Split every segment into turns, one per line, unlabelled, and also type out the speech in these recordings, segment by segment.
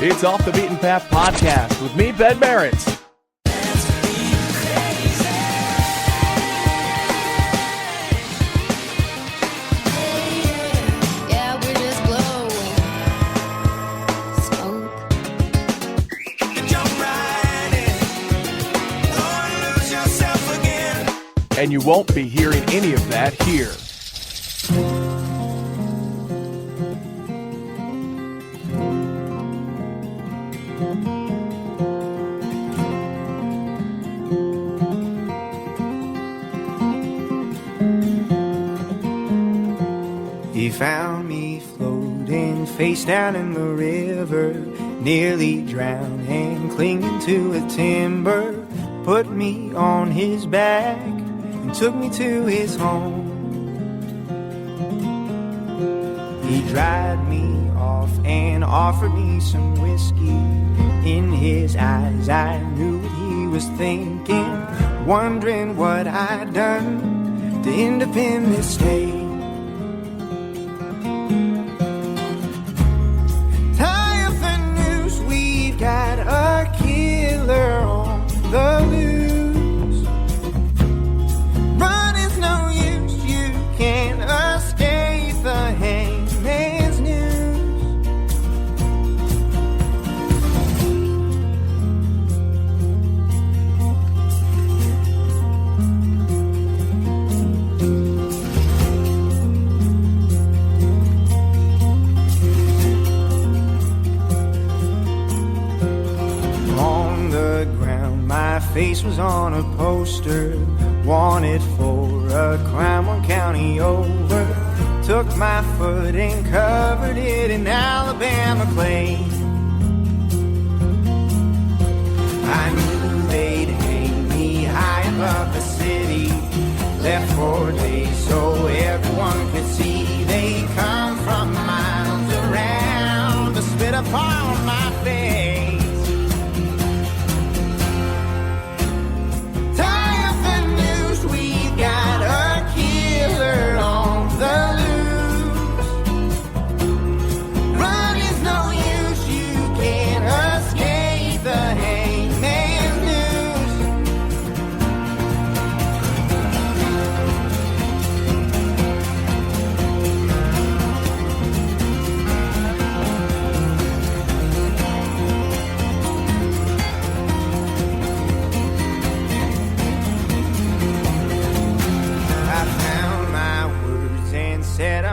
It's Off the Beaten Path Podcast with me, Ben Barrett. And you won't be hearing any of that here.
He found me floating face down in the river, nearly drowning, clinging to a timber, put me on his back and took me to his home. He dried me off and offered me some whiskey. In his eyes I knew what he was thinking, wondering what I'd done to end up in this state. Tie up the news, we've got a killer on the loose. Face was on a poster, wanted for a crime one county over. Took my foot and covered it in Alabama clay. I knew they'd hang me high above the city. Left 4 days so everyone could see. They come from miles around to spit upon my face.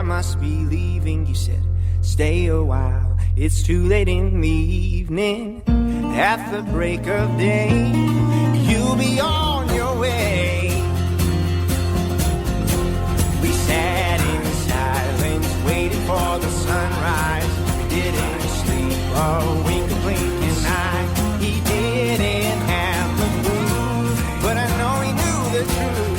Must be leaving, you said, stay a while, it's too late in the evening. At the break of day, you'll be on your way. We sat in silence, waiting for the sunrise. We didn't sleep a wink of blinking eye. He didn't have the clue, but I know he knew the truth.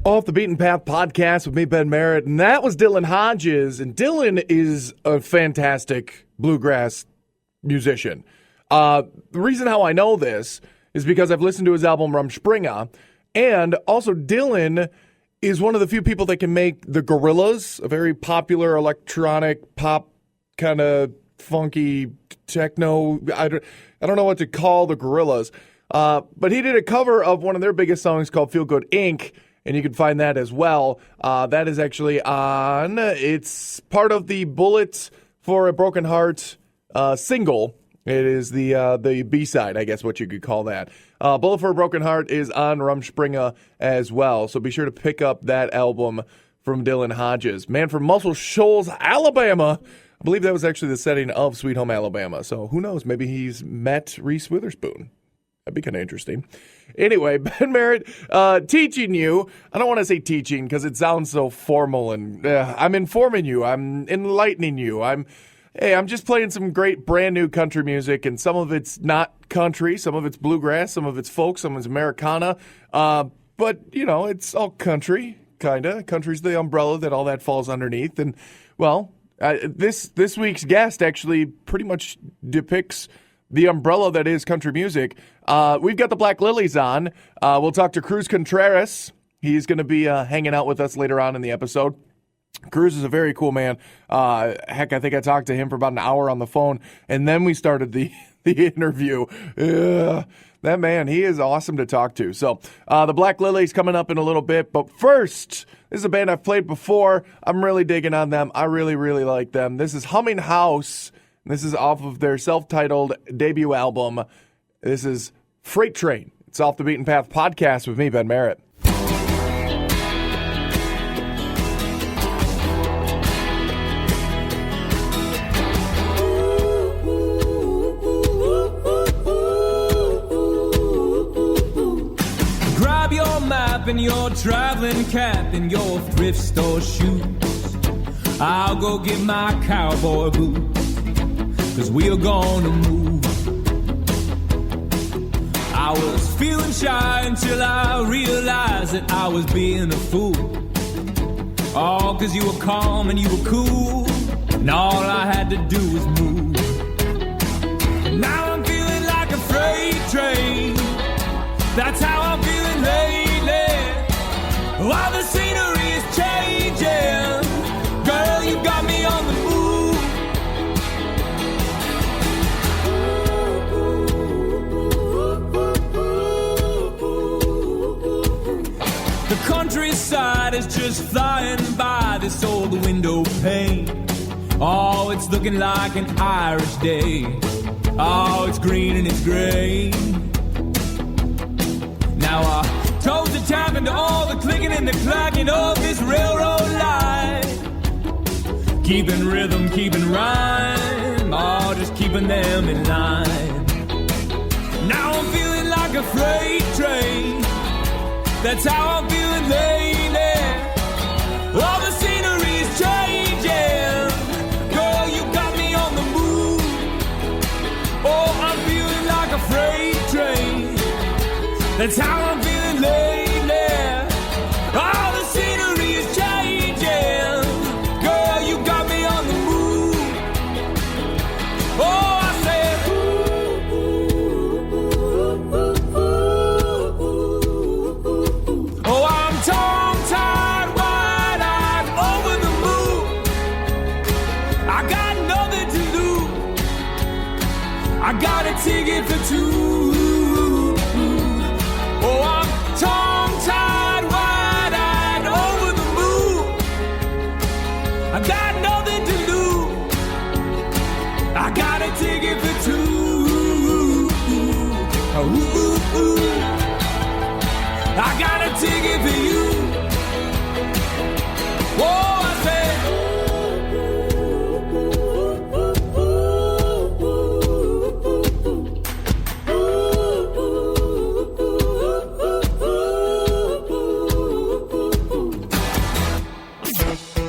Off the Beaten Path Podcast with me, Ben Merritt, and that was Dylan Hodges. And Dylan is a fantastic bluegrass musician. The reason how I know this is because I've listened to his album Rumspringa, and also Dylan is one of the few people that can make the Gorillas, a very popular electronic pop kind of funky techno. I don't know what to call the Gorillas, but he did a cover of one of their biggest songs called Feel Good Inc., and you can find that as well. That is actually it's part of the Bullet for a Broken Heart single. It is the B-side, I guess what you could call that. Bullet for a Broken Heart is on Rumspringa as well, so be sure to pick up that album from Dylan Hodges. Man from Muscle Shoals, Alabama, I believe that was actually the setting of Sweet Home Alabama. So who knows? Maybe he's met Reese Witherspoon. That'd be kind of interesting. Anyway, Ben Merritt, teaching you. I don't want to say teaching because it sounds so formal, and I'm informing you. I'm enlightening you. I'm just playing some great brand new country music, and some of it's not country, some of it's bluegrass, some of it's folk, some of it's Americana. But, it's all country, kind of. Country's the umbrella that all that falls underneath. And, well, this week's guest actually pretty much depicts the umbrella that is country music. We've got the Black Lillies on. We'll talk to Cruz Contreras. He's going to be hanging out with us later on in the episode. Cruz is a very cool man. Heck, I think I talked to him for about an hour on the phone, and then we started the interview. That man, he is awesome to talk to. So the Black Lillies coming up in a little bit, but first, this is a band I've played before. I'm really digging on them. I really, really like them. This is Humming House. This is off of their self-titled debut album. This is Freight Train. It's Off the Beaten Path podcast with me, Ben Merritt.
Grab your map and your traveling cap and your thrift store shoes. I'll go get my cowboy boots, 'cause we are gonna move. I was feeling shy until I realized that I was being a fool. All 'cause you were calm and you were cool, and all I had to do was move. Now I'm feeling like a freight train. That's how I'm feeling lately. While the scenery is changing, girl, you got me on the move. The countryside is just flying by this old window pane. Oh, it's looking like an Irish day. Oh, it's green and it's gray. Now our toes are tapping to all the clicking and the clacking of this railroad line. Keeping rhythm, keeping rhyme, oh, just keeping them in line. Now I'm feeling like a freight train. That's how I'm feeling lately. All the scenery is changing. Girl, you got me on the move. Oh, I'm feeling like a freight train. That's how I'm feeling lately. All the scenery is changing. Girl, you got me on the move. Oh, I said, oh, I'm tongue-tied, wide-eyed, over the moon. I got nothing to lose. I got a ticket for two. Oh, I'm tongue-tied, wide-eyed, over the moon. I got nothing to lose. I got a ticket for two. I got a ticket for you. Oh, I said,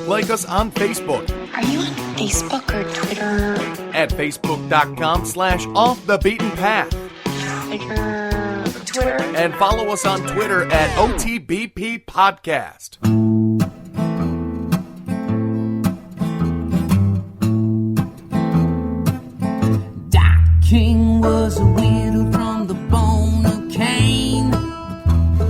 Like us on Facebook
Are you on Facebook or Twitter?
at facebook.com/offthebeatenpath.
Twitter?
And follow us on Twitter at OTBP Podcast.
Doc King was a widow from the bone of Cain,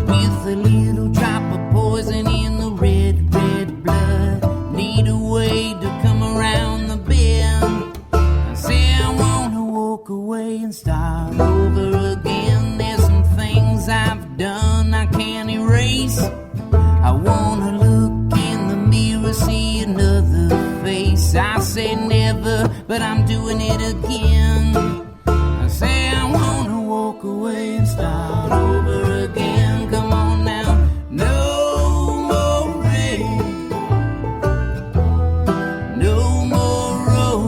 with a little drop of poison in the red, red blood. Need a way to come around the bend. I say I wanna walk away and start over again. There's some things I've done I can't erase. I wanna look in the mirror, see another face. I say never, but I'm doing it again. I say I wanna walk away and start over again. Come on now, no more rain, no more road.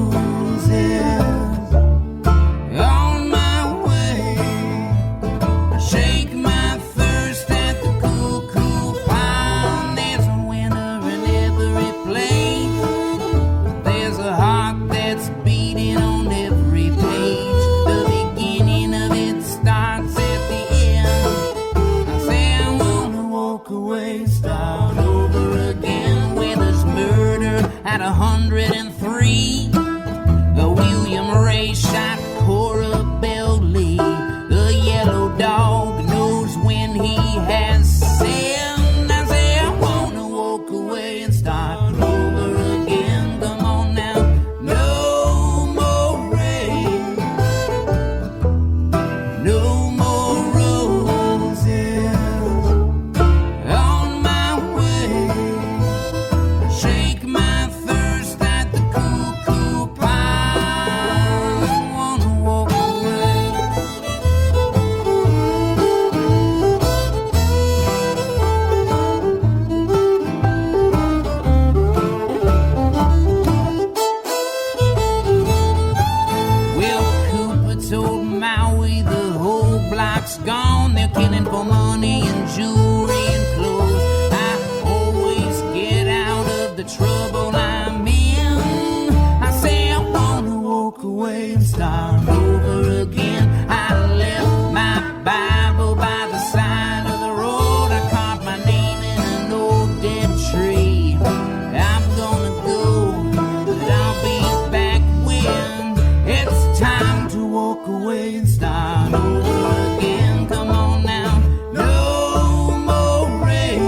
away and start over again. I left my Bible by the side of the road. I carved my name in an old dead tree. I'm gonna go, but I'll be back when it's time to walk away and start over again. Come on now, no more rain,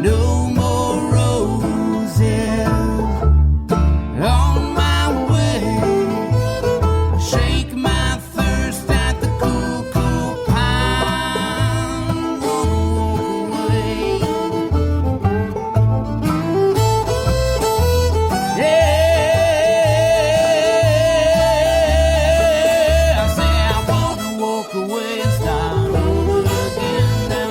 no more roses on my way. Shake my thirst at the cool, cool pine. Gonna walk away. Yeah, I say I wanna walk away and start over again.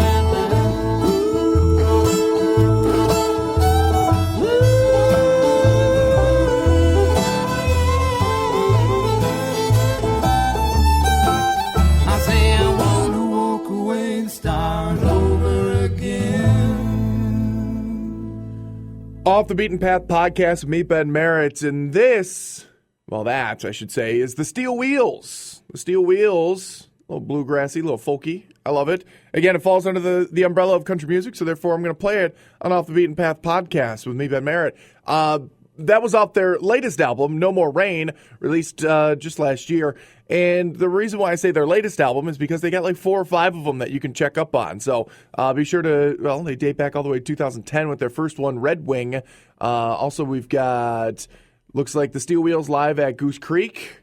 I say I wanna walk away and start over again.
Off the Beaten Path podcast with me, Ben Merritt, and this, well, that, I should say, is the Steel Wheels. The Steel Wheels, a little bluegrassy, a little folky. I love it. Again, it falls under the umbrella of country music, so therefore I'm going to play it on Off the Beaten Path podcast with me, Ben Merritt. That was off their latest album, No More Rain, released just last year. And the reason why I say their latest album is because they got like 4 or 5 of them that you can check up on. So be sure to, well, they date back all the way to 2010 with their first one, Red Wing. Also, we've got, looks like the Steel Wheels live at Goose Creek.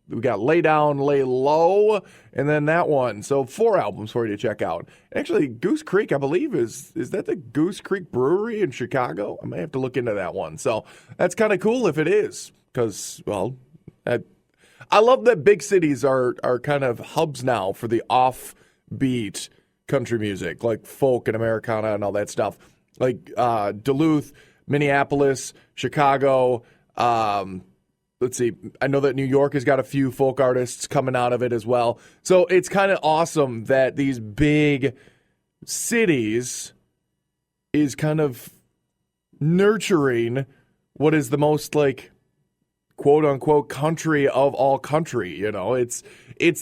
We got Lay Down, Lay Low, and then that one. So 4 albums for you to check out. Actually, Goose Creek, I believe, is that the Goose Creek Brewery in Chicago? I may have to look into that one. So that's kind of cool if it is, because, well, I love that big cities are kind of hubs now for the offbeat country music, like folk and Americana and all that stuff. Like Duluth, Minneapolis, Chicago. Let's see. I know that New York has got a few folk artists coming out of it as well. So it's kind of awesome that these big cities is kind of nurturing what is the most, like, quote unquote country of all country. You know, it's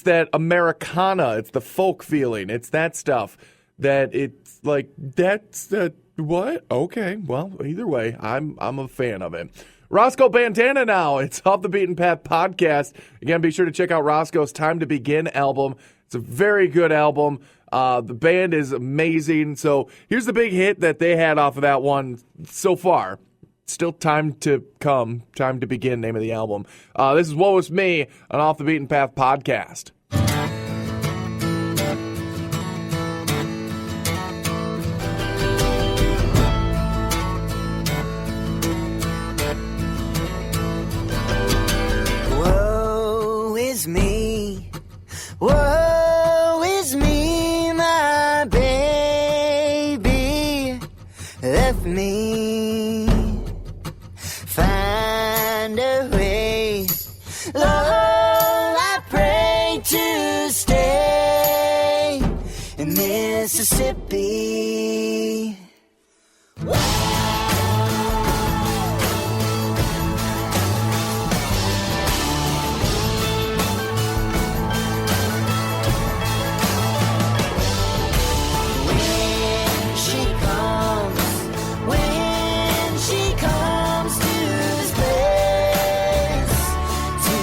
that Americana, it's the folk feeling, it's that stuff that it's like, that's the what? Okay, well, either way, I'm a fan of it. Roscoe Bandana now. It's Off the Beaten Path podcast. Again, be sure to check out Roscoe's Time to Begin album. It's a very good album. The band is amazing. So here's the big hit that they had off of that one so far. Still Time to Come, Time to Begin, name of the album. This is Woe Is Me on Off the Beaten Path podcast.
Woe is me, woe is me, my baby left me. Find a way, Lord, I pray to stay in Mississippi. When she comes to this place to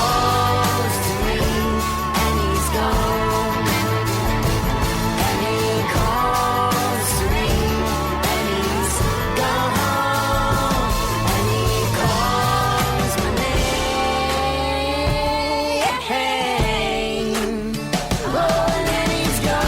calls to me, and he's gone. And he calls to me, and he's gone home. And he calls my name. Oh, and then he's gone.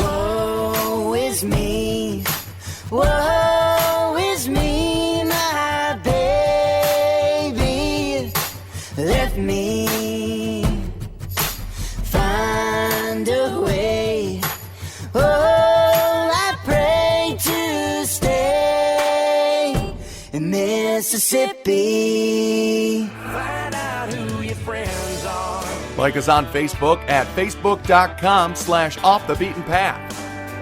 Woe is me, woe is me, my baby left me. Find a way, oh, I pray to stay in Mississippi. Find out who your friends are.
Like us on Facebook at facebook.com/offthebeatenpath.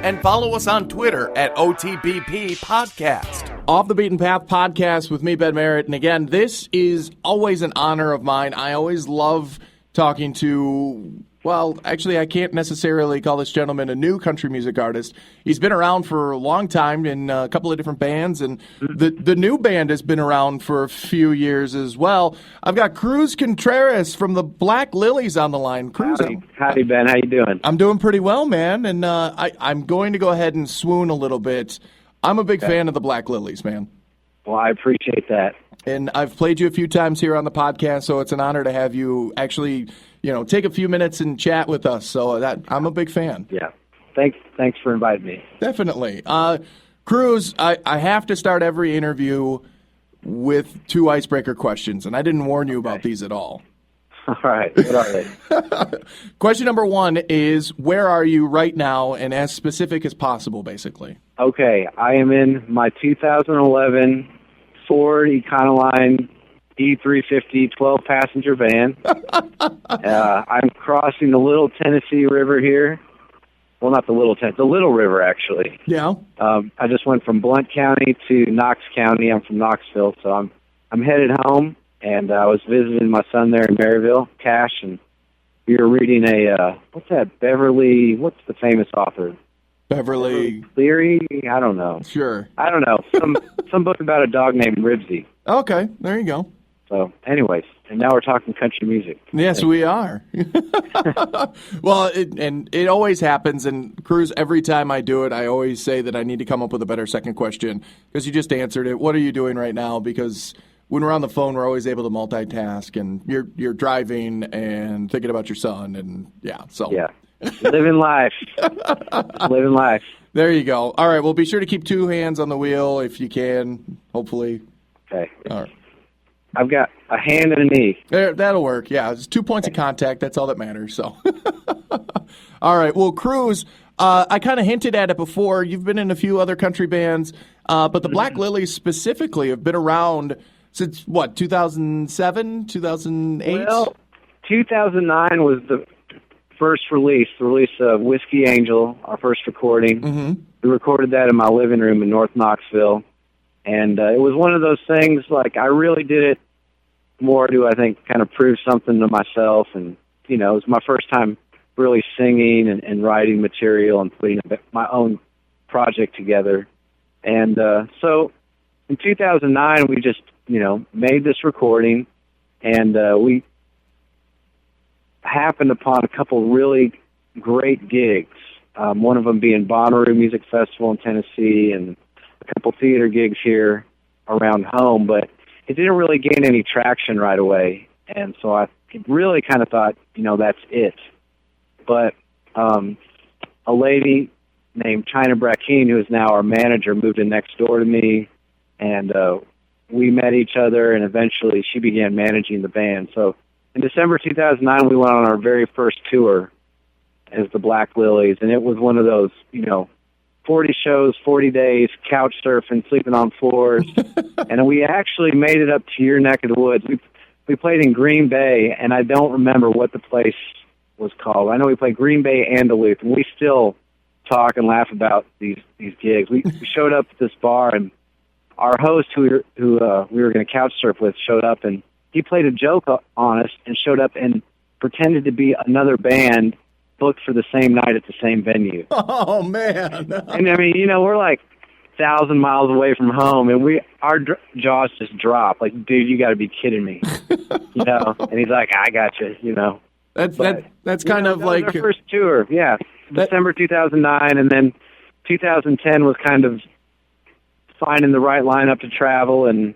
And follow us on Twitter at OTBP Podcast. Off the Beaten Path Podcast with me, Ben Merritt. And again, this is always an honor of mine. I always love talking to, well, actually, I can't necessarily call this gentleman a new country music artist. He's been around for a long time in a couple of different bands, and the new band has been around for a few years as well. I've got Cruz Contreras from the Black Lillies on the line. Cruz,
Howdy, Ben. How you doing?
I'm doing pretty well, man, and I'm going to go ahead and swoon a little bit. I'm a big fan of the Black Lillies, man.
Well, I appreciate that.
And I've played you a few times here on the podcast, so it's an honor to have you actually, take a few minutes and chat with us. So that I'm a big fan.
Yeah. Thanks for inviting me.
Definitely. Cruz, I have to start every interview with 2 icebreaker questions, and I didn't warn you about these at all.
All right. What are they?
Question number 1 is, where are you right now, and as specific as possible, basically.
Okay. I am in my 2011 Ford Econoline E350 12-passenger van. I'm crossing the Little Tennessee River here. Well, not the Little River, actually.
Yeah.
I just went from Blount County to Knox County. I'm from Knoxville, so I'm headed home, and I was visiting my son there in Maryville, Cash, and we were reading what's the famous author?
Beverly
Cleary? I don't know.
Sure.
I don't know. Some book about a dog named Ribsy.
Okay, there you go.
So, anyways, and now we're talking country music.
Yes, we are. Well, it always happens, and Cruz, every time I do it, I always say that I need to come up with a better second question, because you just answered it. What are you doing right now? Because when we're on the phone, we're always able to multitask, and you're driving and thinking about your son, and so.
Yeah. Living life. Living life.
There you go. All right, well, be sure to keep 2 hands on the wheel if you can, hopefully.
Okay.
All right.
I've got a hand and a knee.
That'll work. Yeah, it's 2 points of contact. That's all that matters. So, all right. Well, Cruz, I kind of hinted at it before. You've been in a few other country bands, but the Black Lillies specifically have been around since, 2007, 2008?
Well, 2009 was the first release, the release of Whiskey Angel, our first recording.
Mm-hmm.
We recorded that in my living room in North Knoxville. And it was one of those things, like, I really did it more to, I think, kind of prove something to myself. And, it was my first time really singing and writing material and putting my own project together. And so in 2009, we just, made this recording, and we happened upon a couple really great gigs, one of them being Bonnaroo Music Festival in Tennessee and a couple theater gigs here around home, but it didn't really gain any traction right away. And so I really kind of thought, that's it. But a lady named China Brackeen, who is now our manager, moved in next door to me, and we met each other, and eventually she began managing the band. So in December 2009, we went on our very first tour as the Black Lillies, and it was one of those, 40 shows, 40 days, couch surfing, sleeping on floors. And we actually made it up to your neck of the woods. We played in Green Bay, and I don't remember what the place was called. I know we played Green Bay and Duluth, and we still talk and laugh about these gigs. We showed up at this bar, and our host, who we were going to couch surf with, showed up, and he played a joke on us and showed up and pretended to be another band booked for the same night at the same venue.
Oh, man.
And I mean, we're like 1,000 miles away from home, and our jaws just dropped. Like, dude, you got to be kidding me, And he's like, I got you,
That's kind of
that
like
was our first tour. Yeah, December 2009, and then 2010 was kind of finding the right lineup to travel, and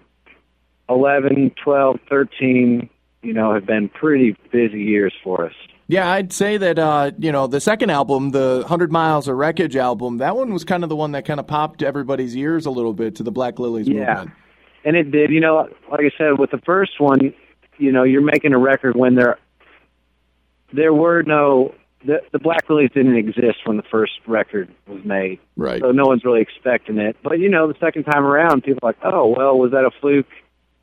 11, 12, 13, have been pretty busy years for us.
Yeah, I'd say that, the second album, the 100 Miles of Wreckage album, that one was kind of the one that kind of popped everybody's ears a little bit to the Black Lillies movement.
And it did. Like I said, with the first one, you're making a record when there were no... The Black Lillies didn't exist when the first record was made.
Right.
So no one's really expecting it. But, the second time around, people are like, oh, well, was that a fluke?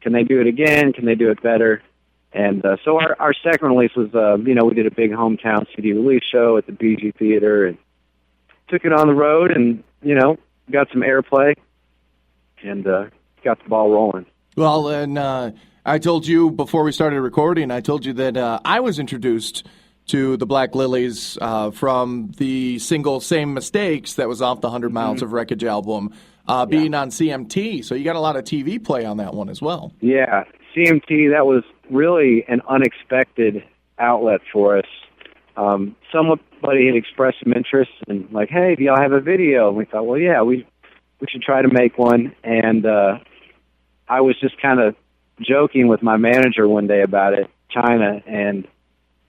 Can they do it again? Can they do it better? And so our second release was, we did a big hometown CD release show at the BG Theater and took it on the road and, got some airplay and got the ball rolling.
Well, and I told you before we started recording, I told you that I was introduced to the Black Lillies from the single Same Mistakes that was off the 100 Miles of Wreckage album being on CMT. So you got a lot of TV play on that one as well.
Yeah, CMT, that was really an unexpected outlet for us. Somebody had expressed some interest and like, hey, do y'all have a video? And we thought, well, yeah, we should try to make one. And I was just kind of joking with my manager one day about it, China, and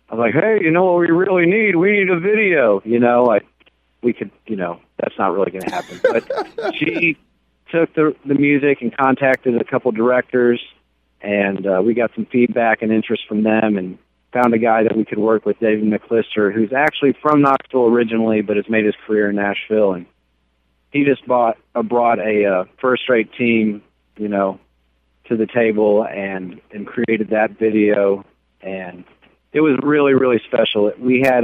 I was like, hey, what we really need? We need a video. We could, that's not really going to happen. But she took the music and contacted a couple directors, and we got some feedback and interest from them and found a guy that we could work with, David McClister, who's actually from Knoxville originally but has made his career in Nashville. And he just brought a first-rate team, to the table and created that video. And it was really, really special. We had,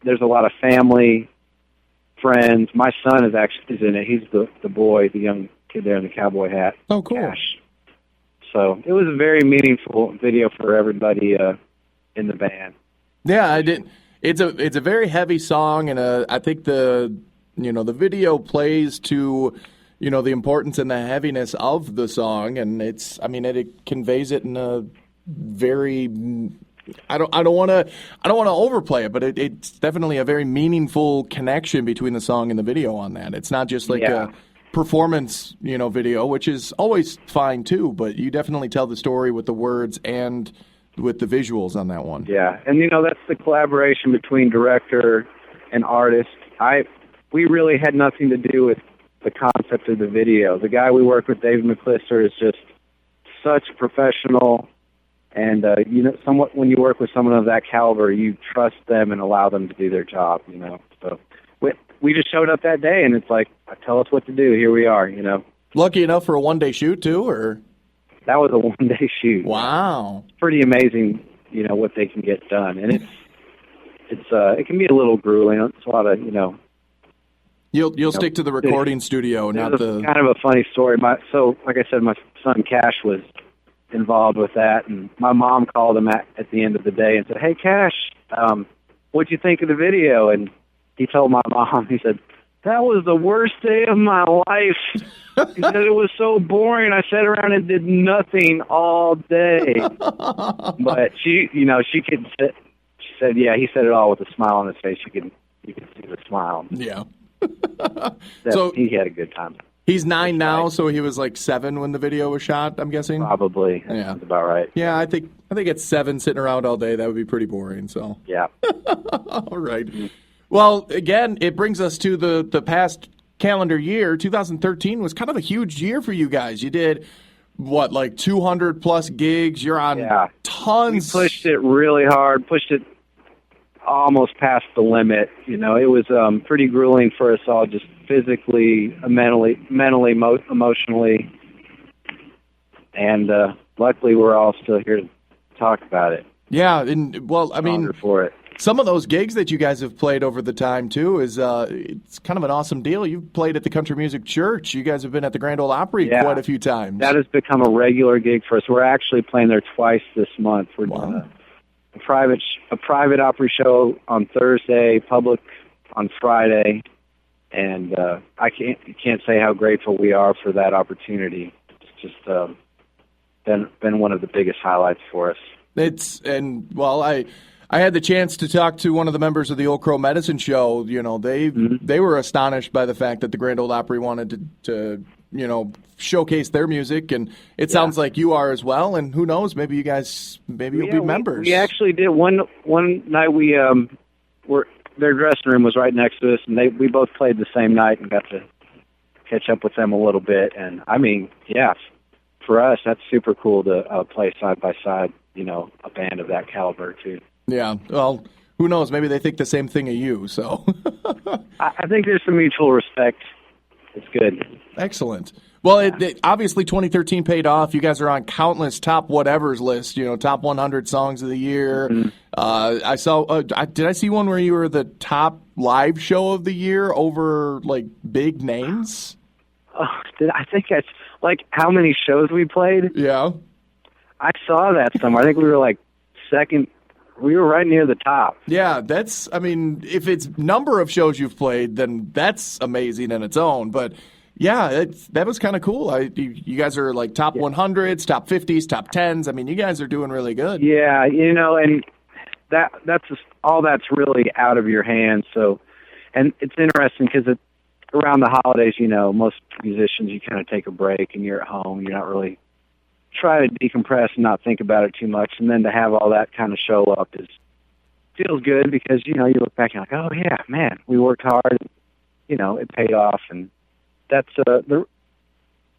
there's a lot of family, friends. My son is in it. He's the boy, the young kid there in the cowboy hat.
Oh, cool.
Cash. So it was a very meaningful video for everybody in the band.
Yeah, I did. It's a very heavy song, and I think the video plays to the importance and the heaviness of the song, and it conveys it in a very. I don't want to overplay it, but it's definitely a very meaningful connection between the song and the video on that. It's not just like a performance, video, which is always fine too, but you definitely tell the story with the words and with the visuals on that one.
Yeah, and that's the collaboration between director and artist. We really had nothing to do with the concept of the video. The guy we work with, David McClister, is just such a professional. And, somewhat when you work with someone of that caliber, you trust them and allow them to do their job, So we just showed up that day, and it's like, tell us what to do. Here we are,
Lucky enough for a one-day shoot, too, or?
That was a one-day shoot.
Wow.
It's pretty amazing, what they can get done. And it can be a little grueling. It's a lot of,
You'll stick to the recording studio, not the...
kind of a funny story. Like I said, my son Cash was involved with that, and my mom called him at the end of the day and said, hey, Cash, what'd you think of the video? And he told my mom, he said, that was the worst day of my life. He said it was so boring. I sat around and did nothing all day. But she could. She said, yeah, he said it all with a smile on his face. You could see the smile.
Yeah.
So he had a good time.
He's 9 now, so he was like 7 when the video was shot, I'm guessing?
Probably. That's about right.
Yeah, I think at 7 sitting around all day, that would be pretty boring. So
yeah.
All right. Well, again, it brings us to the past calendar year. 2013 was kind of a huge year for you guys. You did, like 200-plus gigs? You're on tons.
We pushed it really hard, pushed it almost past the limit. It was pretty grueling for us all, just physically, mentally, emotionally. And luckily, we're all still here to talk about it.
Yeah, and for it. Some of those gigs that you guys have played over the time, too, is it's kind of an awesome deal. You've played at the Country Music Church. You guys have been at the Grand Ole Opry quite a few times.
That has become a regular gig for us. We're actually playing there twice this month. We're doing a private Opry show on Thursday, public on Friday, and I can't say how grateful we are for that opportunity. It's just been one of the biggest highlights for us. I had the chance to talk to one of the members of the Old Crow Medicine Show. You know, they were astonished by the fact that the Grand Ole Opry wanted to showcase their music, and it sounds like you are as well. And who knows, maybe you'll be members. We actually did one night. We their dressing room was right next to us, and we both played the same night and got to catch up with them a little bit. And I mean, for us, that's super cool to play side by side. A band of that caliber too. Yeah,
well, who knows? Maybe they think the same thing of you, so.
I think there's some mutual respect. It's good.
Excellent. Well, it obviously 2013 paid off. You guys are on countless top whatevers lists, top 100 songs of the year. Mm-hmm. I saw, did I see one where you were the top live show of the year over, big names?
Oh, I think that's, how many shows we played?
Yeah.
I saw that somewhere. I think we were, second. We were right near the top.
Yeah, if it's number of shows you've played, then that's amazing in its own. But, yeah, that was kind of cool. You guys are top 100s, top 50s, top 10s. I mean, you guys are doing really good.
Yeah, and that's just, all that's really out of your hands. So, and it's interesting because around the holidays, most musicians, you kind of take a break and you're at home. You're not really try to decompress and not think about it too much, and then to have all that kind of show up feels good because you look back and you're like, oh yeah, man, we worked hard, it paid off, and that's the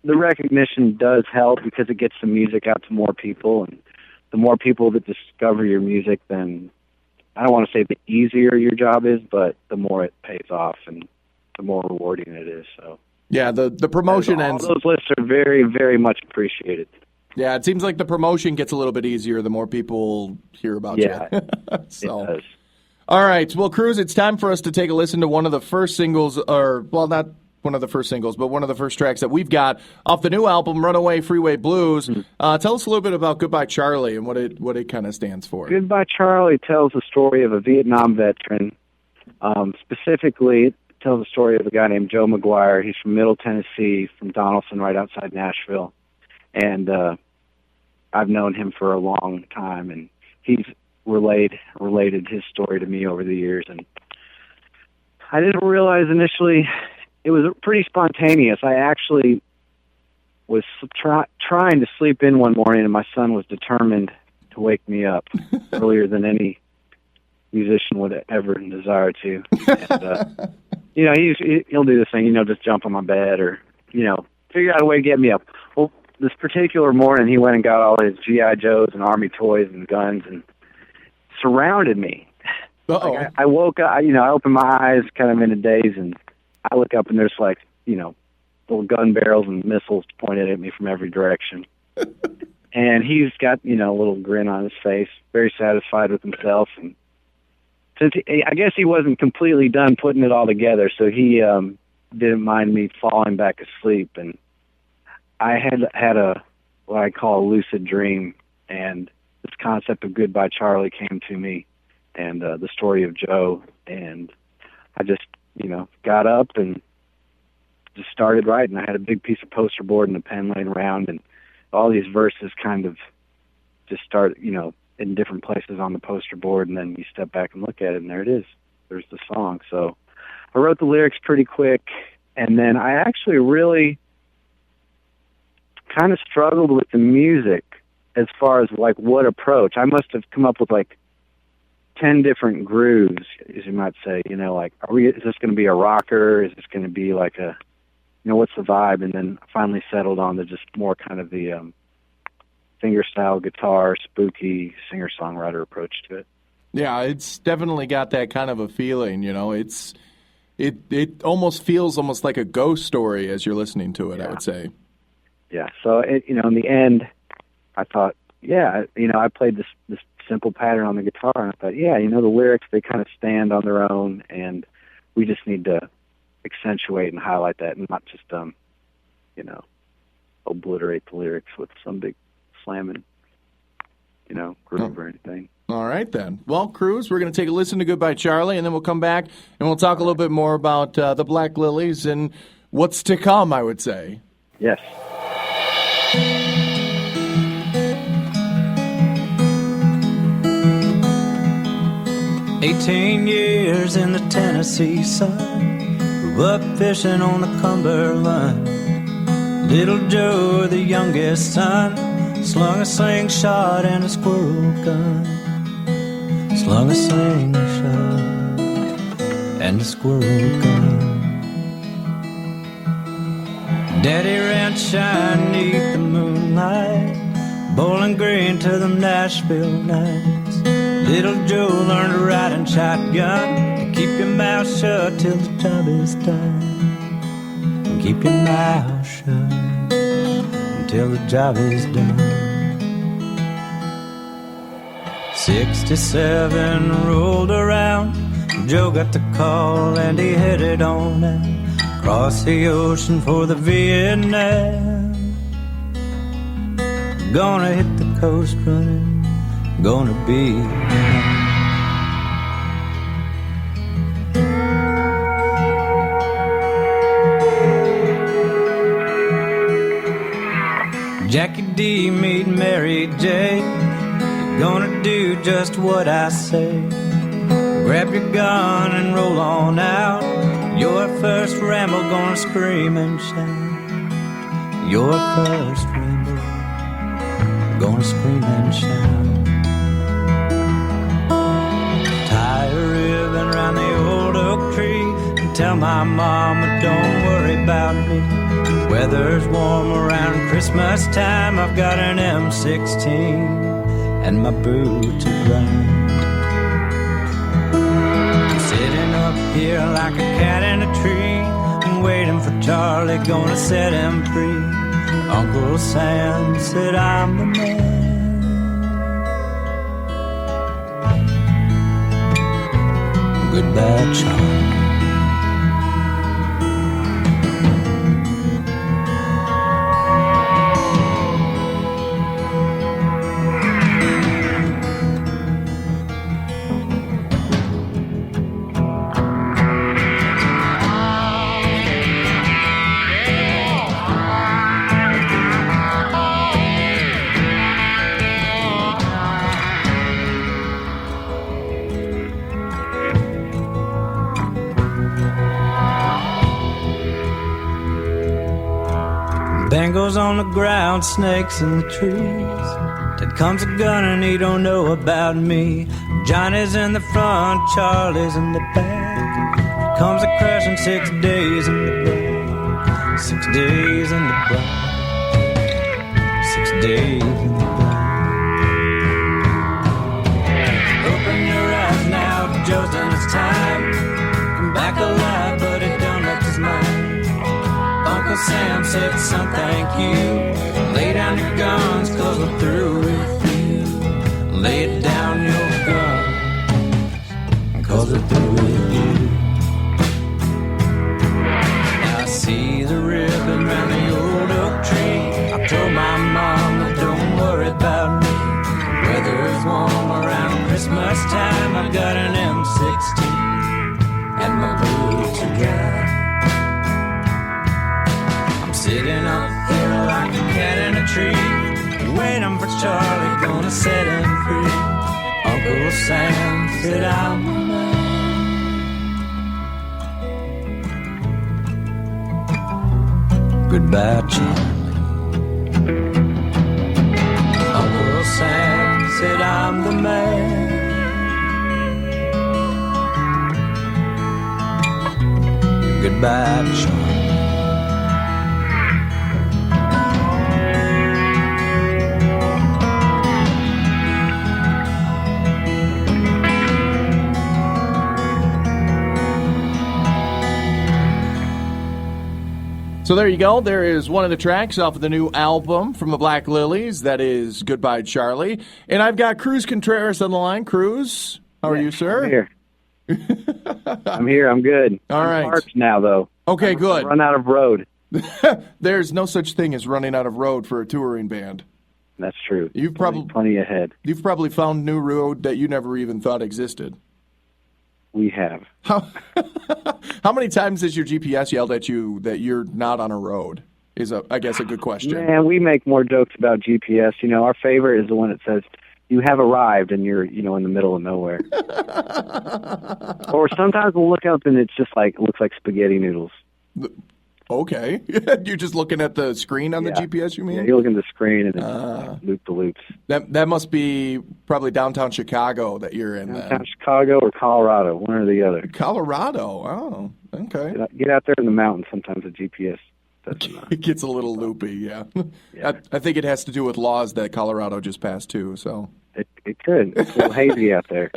recognition does help because it gets the music out to more people, and the more people that discover your music, then I don't want to say the easier your job is, but the more it pays off and the more rewarding it is. So
yeah, the promotion
ends. All those lists are very, very much appreciated.
Yeah, it seems like the promotion gets a little bit easier the more people hear about you. So. It does. All right. Well, Cruz, it's time for us to take a listen to one of the first singles, not one of the first singles, but one of the first tracks that we've got off the new album, Runaway Freeway Blues. Mm-hmm. Tell us a little bit about Goodbye Charlie and what it kind of stands for.
Goodbye Charlie tells the story of a Vietnam veteran. Specifically, it tells the story of a guy named Joe McGuire. He's from Middle Tennessee, from Donaldson, right outside Nashville. And I've known him for a long time, and he's related his story to me over the years. And I didn't realize initially it was pretty spontaneous. I actually was trying to sleep in one morning, and my son was determined to wake me up earlier than any musician would ever desire to. And, he'll do this thing, just jump on my bed or, figure out a way to get me up. Well, this particular morning, he went and got all his G.I. Joes and Army toys and guns and surrounded me. I woke up, I opened my eyes kind of in a daze, and I look up and there's little gun barrels and missiles pointed at me from every direction. And he's got, a little grin on his face, very satisfied with himself. And since I guess he wasn't completely done putting it all together, so he didn't mind me falling back asleep. And I had what I call a lucid dream, and this concept of Goodbye Charlie came to me, and the story of Joe, and I just, got up and just started writing. I had a big piece of poster board and a pen laying around, and all these verses kind of just start, in different places on the poster board, and then you step back and look at it, and there it is. There's the song. So I wrote the lyrics pretty quick, and then I actually really kind of struggled with the music as far as what approach. I must have come up with 10 different grooves, as you might say. Is this going to be a rocker? Is this going to be what's the vibe? And then finally settled on the just more kind of the fingerstyle guitar, spooky singer-songwriter approach to it.
Yeah, it's definitely got that kind of a feeling. It almost feels almost like a ghost story as you're listening to it. Yeah. I would say. Yeah.
So in the end, I thought, I played this simple pattern on the guitar. And I thought, yeah, the lyrics, they kind of stand on their own, and we just need to accentuate and highlight that and not just, obliterate the lyrics with some big slamming, groove or anything.
All right, then. Well, Cruz, we're going to take a listen to Goodbye Charlie, and then we'll come back and we'll talk a little bit more about the Black Lillies and what's to come, I would say.
Yes.
"18 years in the Tennessee sun, grew up fishing on the Cumberland. Little Joe, the youngest son, slung a slingshot and a squirrel gun. Slung a slingshot and a squirrel gun. Daddy ran shine neath the moonlight, Bowling Green to the Nashville nights. Little Joe learned to ride in shotgun, to keep your mouth shut till the job is done. Keep your mouth shut until the job is done. 67 rolled around, Joe got the call and he headed on out, across the ocean for the Vietnam. Gonna hit the coast running, gonna be Jackie D meet Mary J. Gonna do just what I say. Grab your gun and roll on out. Your first ramble, gonna scream and shout. Your first ramble, gonna scream and shout. Tie a ribbon round the old oak tree and tell my mama don't worry about me. Weather's warm around Christmas time. I've got an M16 and my boots are dry. I'm sitting up here like a cat in a tree and waiting for Charlie, gonna set him free. Uncle Sam said I'm the man. Goodbye, Charlie. Bengals on the ground, snakes in the trees. Dad comes a gun and he don't know about me. Johnny's in the front, Charlie's in the back. Here comes a crashing 6 days in the black. 6 days in the black. 6 days in the black. Open your eyes now, Joe's done his time. Come back alive, but it don't look his mind. Uncle Sam said, son, thank you. Lay down your guns, cause we're through with you. Lay down your guns, cause we're through with you. Now I see the ribbon round the old oak tree. I told my mama, don't worry about me. Weather is warm around Christmas time. I've got an M16 and my boots are dry. Sitting up here like a cat in a tree, waiting for Charlie, gonna set him free. Uncle Sam said I'm the man. Goodbye, Charlie. Uncle Sam said I'm the man. Goodbye, Charlie.
So there you go. There is one of the tracks off of the new album from the Black Lillies. That is Goodbye, Charlie. And I've got Cruz Contreras on the line. Cruz, how are you, sir?
I'm here. I'm here. I'm good.
All right.
I'm parked now, though.
Okay, good.
Run out of road.
There's no such thing as running out of road for a touring band.
That's true.
You've probably
plenty ahead.
You've probably found new road that you never even thought existed.
We have.
How many times has your GPS yelled at you that you're not on a road? Is I guess a good question.
Man, we make more jokes about GPS. You know, our favorite is the one that says, "You have arrived," and you're, in the middle of nowhere. Or sometimes we'll look up and it's just it looks like spaghetti noodles.
Okay. You're just looking at the screen on the GPS, you mean?
Yeah, you're looking at the screen and it's loop-the-loops.
That must be probably downtown Chicago that you're in.
Downtown Chicago or Colorado, one or the other.
Colorado. Oh, okay.
Get out there in the mountains. Sometimes the GPS doesn't.
It gets a little loopy, yeah. I think it has to do with laws that Colorado just passed too. So
it could. It's a little hazy out there.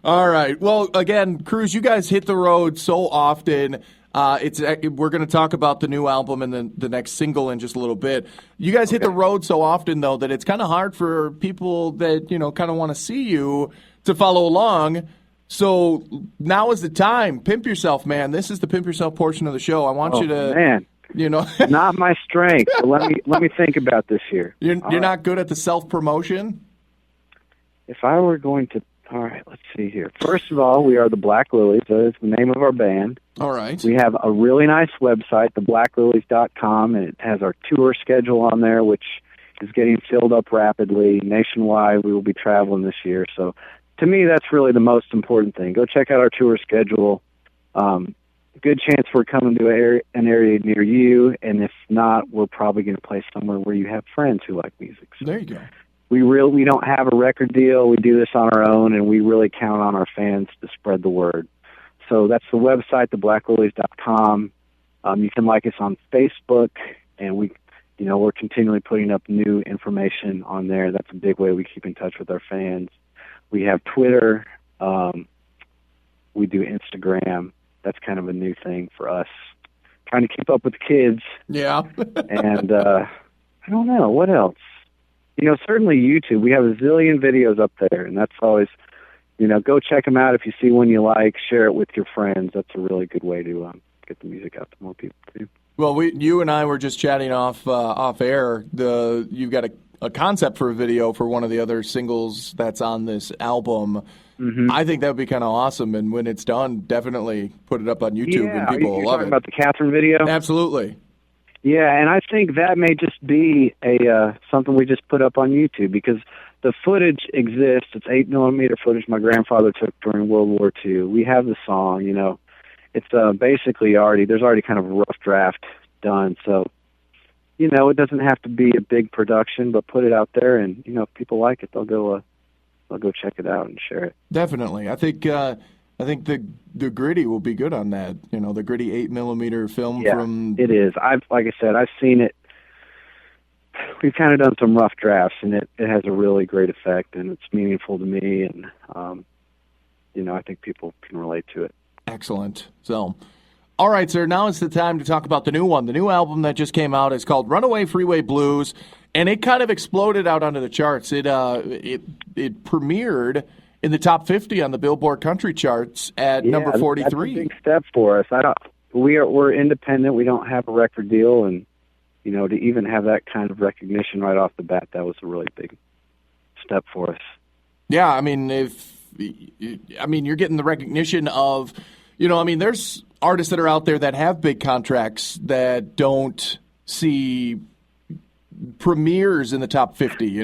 All right. Well, again, Cruz, you guys hit the road so often. We're going to talk about the new album and the next single in just a little bit. You guys hit the road so often, though, that it's kind of hard for people that, kind of want to see you to follow along. So now is the time. Pimp yourself, man. This is the pimp yourself portion of the show. I want you to,
man. Not my strength. But let me think about this here.
You're not good at the self-promotion?
If I were going to, all right, let's see here. First of all, we are the Black Lillies. That is the name of our band.
All right.
We have a really nice website, thebblacklillies.com, and it has our tour schedule on there, which is getting filled up rapidly. Nationwide, we will be traveling this year. So to me, that's really the most important thing. Go check out our tour schedule. Good chance we're coming to an area near you, and if not, we're probably going to play somewhere where you have friends who like music. So
there you go.
We don't have a record deal. We do this on our own, and we really count on our fans to spread the word. So that's the website, thebblacklillies.com. You can like us on Facebook, and we're continually putting up new information on there. That's a big way we keep in touch with our fans. We have Twitter. We do Instagram. That's kind of a new thing for us. Trying to keep up with the kids.
Yeah.
And I don't know. What else? Certainly YouTube. We have a zillion videos up there, and that's always, go check them out if you see one you like. Share it with your friends. That's a really good way to get the music out to more people, too.
Well, you and I were just chatting off air. You've got a concept for a video for one of the other singles that's on this album. Mm-hmm. I think that would be kind of awesome, and when it's done, definitely put it up on YouTube, and people will love it.
Talking about the Catherine video?
Absolutely.
Yeah, and I think that may just be something we just put up on YouTube because the footage exists. It's 8mm footage my grandfather took during World War II. We have the song, It's basically there's already kind of a rough draft done. So, it doesn't have to be a big production, but put it out there, and, if people like it, they'll go check it out and share it.
Definitely. I think the gritty will be good on that. The gritty 8mm film.
Yeah,
from
it is. Like I said, I've seen it. We've kind of done some rough drafts, and it has a really great effect, and it's meaningful to me, and I think people can relate to it.
Excellent. So, all right, sir. Now it's the time to talk about the new one. The new album that just came out is called Runaway Freeway Blues, and it kind of exploded out onto the charts. It premiered in the top 50 on the Billboard Country charts at number 43.
That's a big step for us. We're independent. We don't have a record deal, and to even have that kind of recognition right off the bat, that was a really big step for us.
Yeah, I mean, you're getting the recognition of, there's artists that are out there that have big contracts that don't see premieres in the top 50.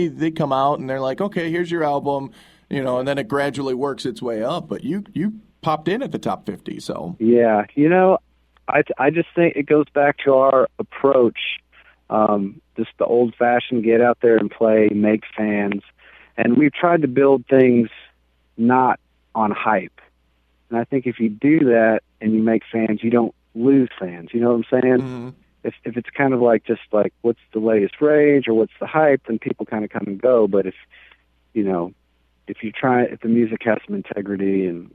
They come out and they're like, okay, here's your album. And then it gradually works its way up. But you popped in at the top 50, so.
Yeah, I just think it goes back to our approach, just the old-fashioned get out there and play, make fans. And we've tried to build things not on hype. And I think if you do that and you make fans, you don't lose fans. You know what I'm saying? Mm-hmm. If it's kind of just like what's the latest rage or what's the hype, then people kind of come and go. But if the music has some integrity and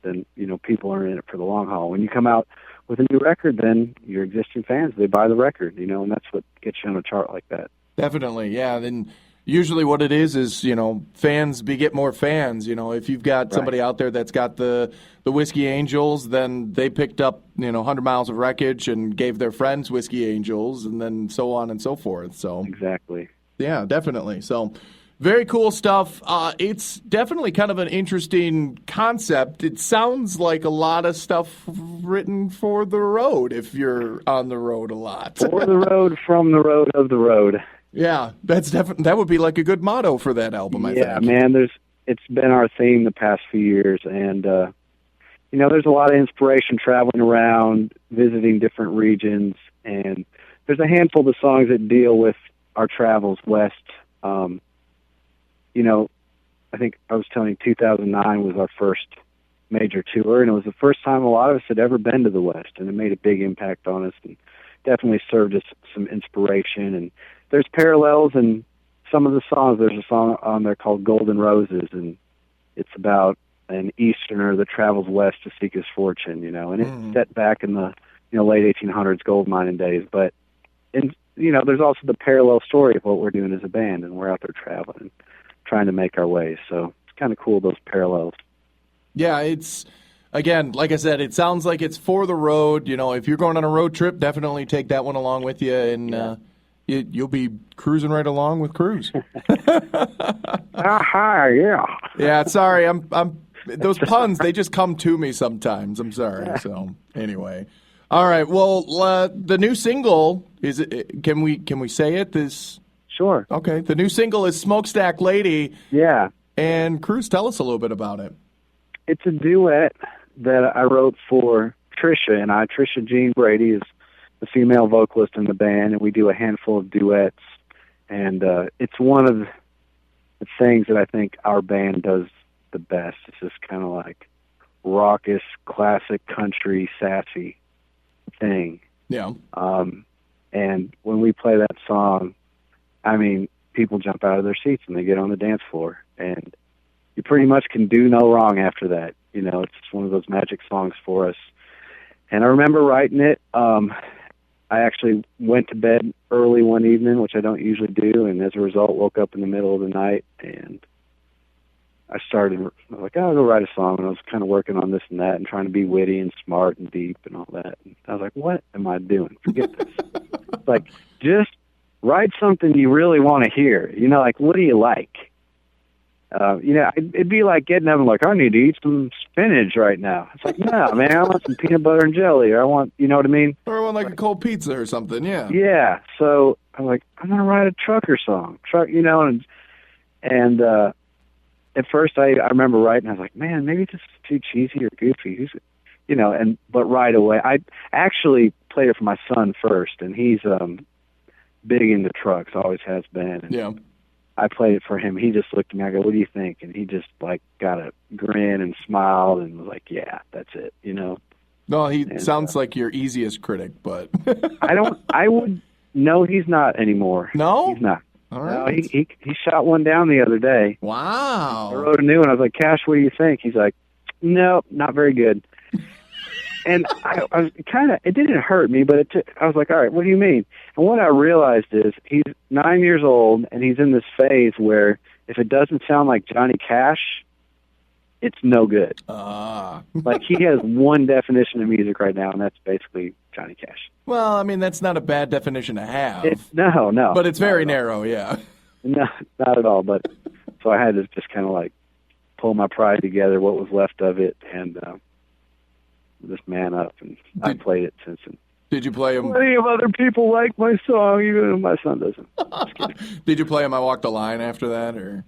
then, people are in it for the long haul. When you come out with a new record, then your existing fans, they buy the record, and that's what gets you on a chart like that.
Definitely, yeah. Then usually what it is, fans beget more fans. If you've got somebody out there that's got the Whiskey Angels, then they picked up, 100 Miles of Wreckage and gave their friends Whiskey Angels, and then so on and so forth. So
exactly.
Yeah, definitely. So very cool stuff. It's definitely kind of an interesting concept. It sounds like a lot of stuff written for the road if you're on the road a lot.
For the road, from the road, of the road.
Yeah, that would be like a good motto for that album, I think.
Yeah, man, it's been our theme the past few years, and there's a lot of inspiration traveling around, visiting different regions, and there's a handful of songs that deal with our travels west. I think I was telling you 2009 was our first major tour, and it was the first time a lot of us had ever been to the West, and it made a big impact on us and definitely served as some inspiration. And there's parallels in some of the songs. There's a song on there called Golden Roses, and it's about an Easterner that travels west to seek his fortune, and it's set back in the late 1800s gold mining days. But there's also the parallel story of what we're doing as a band, and we're out there traveling, trying to make our way. So it's kind of cool, those parallels.
Yeah, it's, again, like I said, it sounds like it's for the road. If you're going on a road trip, definitely take that one along with you, and you'll be cruising right along with Cruise.
Hi, yeah.
Yeah, sorry, I'm those puns, they just come to me sometimes. I'm sorry. So anyway, all right. Well, the new single is. Can we say it?
Sure.
Okay. The new single is "Smokestack Lady."
Yeah.
And Cruz, tell us a little bit about it.
It's a duet that I wrote for Trisha and I. Trisha Jean Brady is the female vocalist in the band, and we do a handful of duets. And it's one of the things that I think our band does the best. It's just kind of like raucous, classic country, sassy thing.
Yeah.
And when we play that song, I mean, people jump out of their seats and they get on the dance floor, and you pretty much can do no wrong after that. It's just one of those magic songs for us. And I remember writing it. I actually went to bed early one evening, which I don't usually do, and as a result, woke up in the middle of the night, and I was like, I'll go write a song, and I was kind of working on this and that and trying to be witty and smart and deep and all that. And I was like, what am I doing? Forget this. Like, just write something you really want to hear. Like, what do you like? It'd be like getting up and like, I need to eat some spinach right now. It's like, no, man, I want some peanut butter and jelly, or I want, you know what I mean?
Or I want like a cold pizza or something, yeah.
Yeah, so I'm like, I'm going to write a trucker song. And at first I remember writing, I was like, man, maybe this is too cheesy or goofy. But right away, I actually played it for my son first, and he's big into trucks, always has been. And
yeah.
I played it for him. He just looked at me. I go, what do you think? And he just got a grin and smiled and was like, yeah, that's it,
No, he sounds like your easiest critic, but
I would, no, he's not anymore.
No?
He's not.
All right.
No, he shot one down the other day.
Wow.
I wrote a new one. I was like, Cash, what do you think? He's like, no, not very good. And I was it didn't hurt me, but I was like, all right, what do you mean? And what I realized is he's 9 years old, and he's in this phase where if it doesn't sound like Johnny Cash, it's no good. Like, he has one definition of music right now, and that's basically Johnny Cash.
Well, I mean, that's not a bad definition to have.
No.
But it's very narrow, yeah.
No, not at all. But so I had to just kind of like pull my pride together, what was left of it, and just man up, and I played it since.
Did you play him?
Plenty of other people like my song, even if my son doesn't.
Did you play him I Walk the Line after that, or?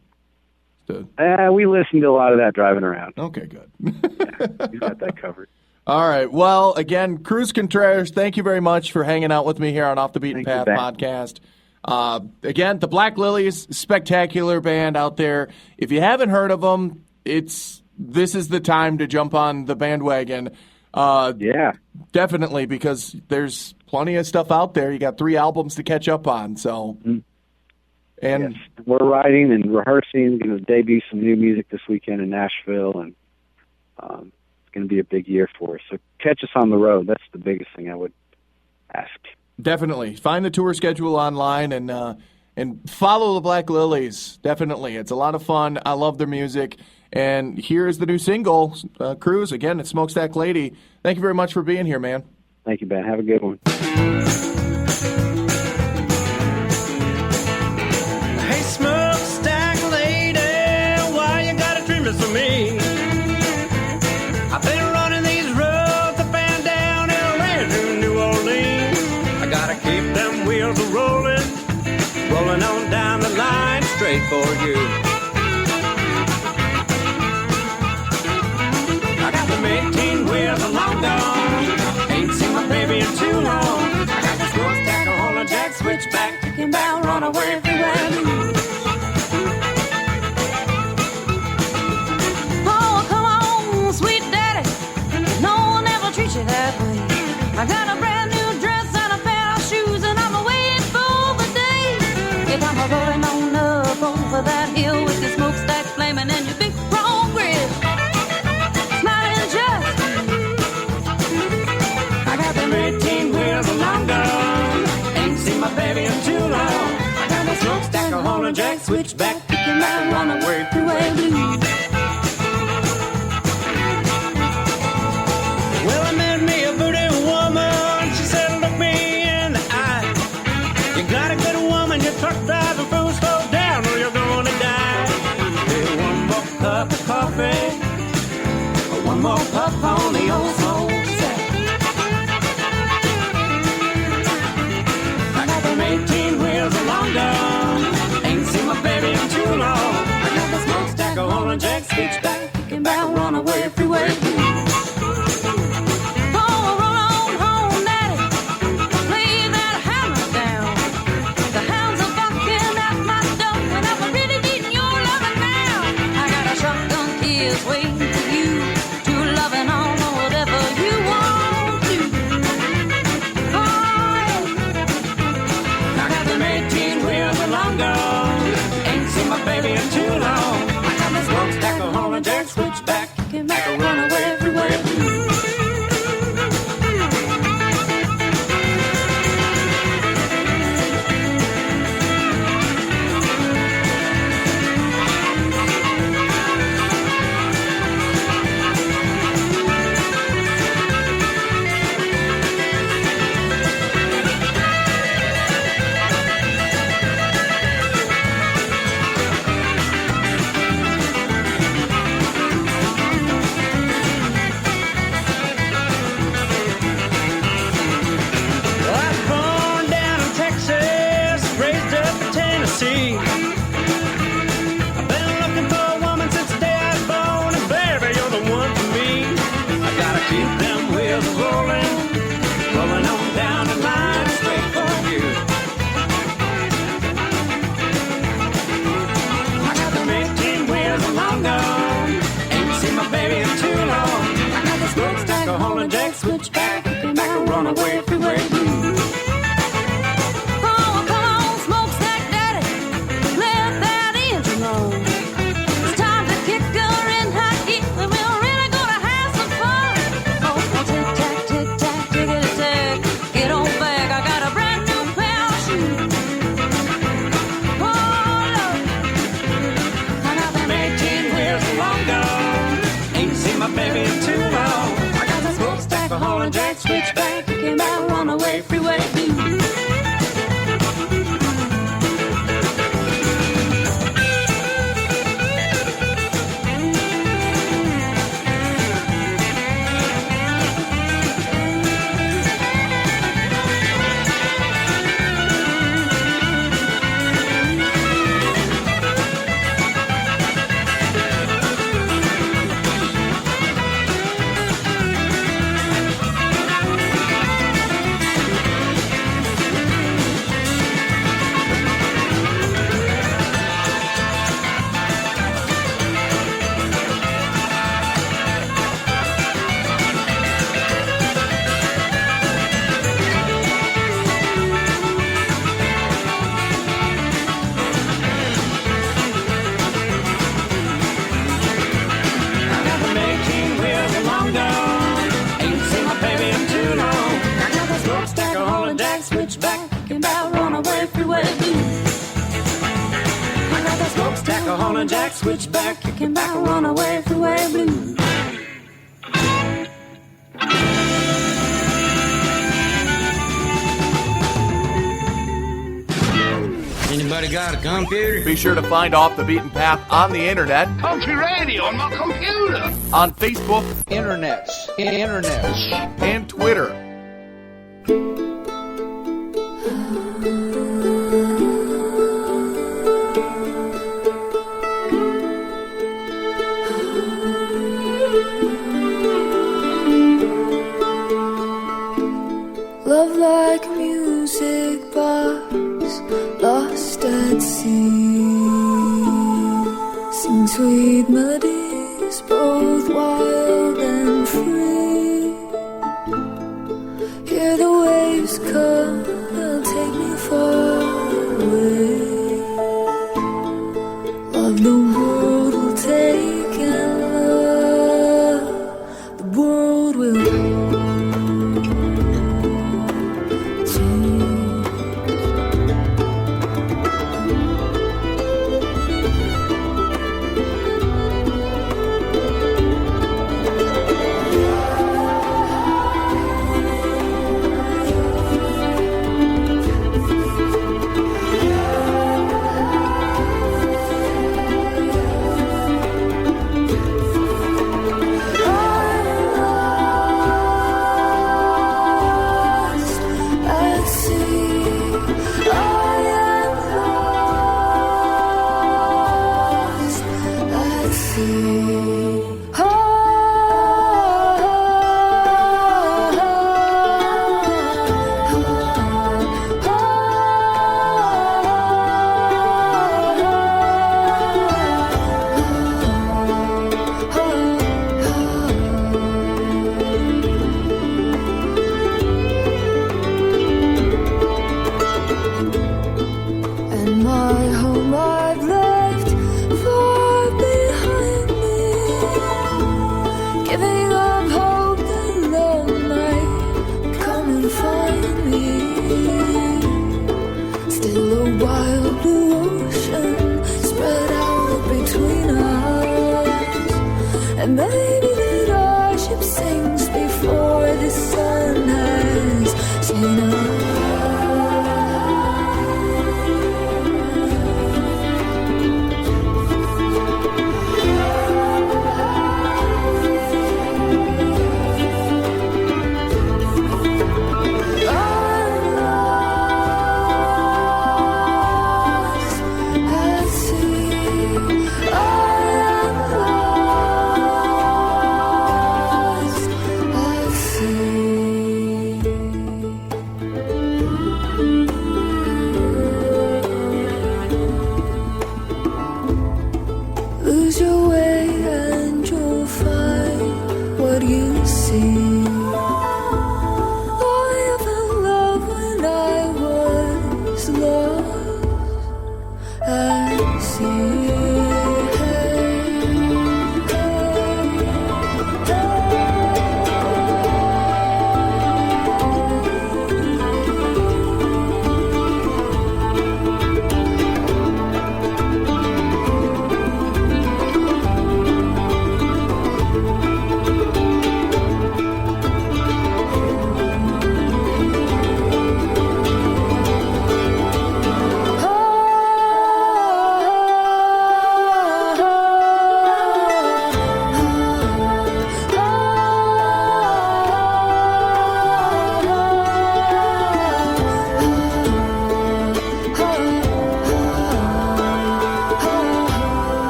We listened to a lot of that driving around.
Okay, good.
Yeah, he's got that covered.
All right. Well, again, Cruz Contreras, thank you very much for hanging out with me here on Off the Beaten Path podcast. Again, the Black Lillies, spectacular band out there. If you haven't heard of them, this is the time to jump on the bandwagon.
Yeah.
Definitely, because there's plenty of stuff out there. You got 3 albums to catch up on, so. And
yes. We're writing and rehearsing, going to debut some new music this weekend in Nashville, and going to be a big year for us. So catch us on the road. That's the biggest thing I would ask.
Definitely. Find the tour schedule online and follow the Black Lillies. Definitely. It's a lot of fun. I love their music. And here's the new single, Cruise. Again, it's Smokestack Lady. Thank you very much for being here, man.
Thank you, Ben. Have a good one.
Hey, smokestack lady, why you gotta treat me so mean? I've been running these roads up and down LA to New Orleans. I gotta keep them wheels rolling, rolling on down the line straight for you. I got them 18 wheels long gone, ain't seen my baby in too long. I got this smokestack, a hole and jack switchback, thinking about runaway freeway blues.
Oh, come on, sweet daddy. No one ever treats you that way. I got a brand new dress and a pair of shoes, and I'm waiting for the day. If I'm rolling on up over that hill with your smokestack flaming and your big chrome grill, smiling just for you.
I got them 18 wheels long gone, ain't seen my baby in too long. I got my smokestack, a hole and jack switchback, thinking about runaway freeway blues. Well, I met me a booty woman. She said, look me in the eye. You got a good woman, you truck driving fool, slow down or you're gonna die. Hey, one more cup of coffee, one more puff on the old smokestack. I got them 18 wheels long gone, ain't seen my baby in too long. I got the smokestack, a hole and jack switchback, thinking about runaway freeway blues.
Oh, roll on home, daddy. Lay that hammer down. The hounds are barking at my door, and I'm really needing your loving now. I got a shotgun kiss waiting for you, true loving on whatever you want to. Oh, yeah.
I got them 18 wheels long gone, ain't seen my baby in too long. I got my smokestack, a hole and jack switchback, like a runaway freeway blues. Well, I was born down in Texas, raised up in Tennessee. I've been looking for a woman since the day I was born, and baby, you're the one for me. I gotta keep them wheels rolling, rolling on down the line straight for you. I got them 18 wheels long gone, ain't seen my baby in too long. I got the smokestack, a hole and jack switchback, like a runaway freeway blues.
Oh, come on, smokestack daddy. Let that engine roll. It's time to kick her in high gear, and we're really gonna have some fun. Oh, tick-tack, tick-tack, tickety-tack. Get on back, I got a brand new pair of shoes. Oh, Lord. I got them
18 wheels long gone, ain't seen my baby in too long. I got the smokestack, a hole and jack switchback, thinking about runaway freeway blues.
a jack switchback, kicking back a runaway freeway blues.
Anybody got a computer?
Be sure to find Off the Beaten Path on the internet,
Country radio on my computer.
on Facebook,
Internet.
and Twitter.
Love like a music box lost at sea. Sing sweet melodies, both wild and free. Hear the waves come, they'll take me far away. Love the world will take and love the world will and maybe that our ship sinks before the sun has seen us.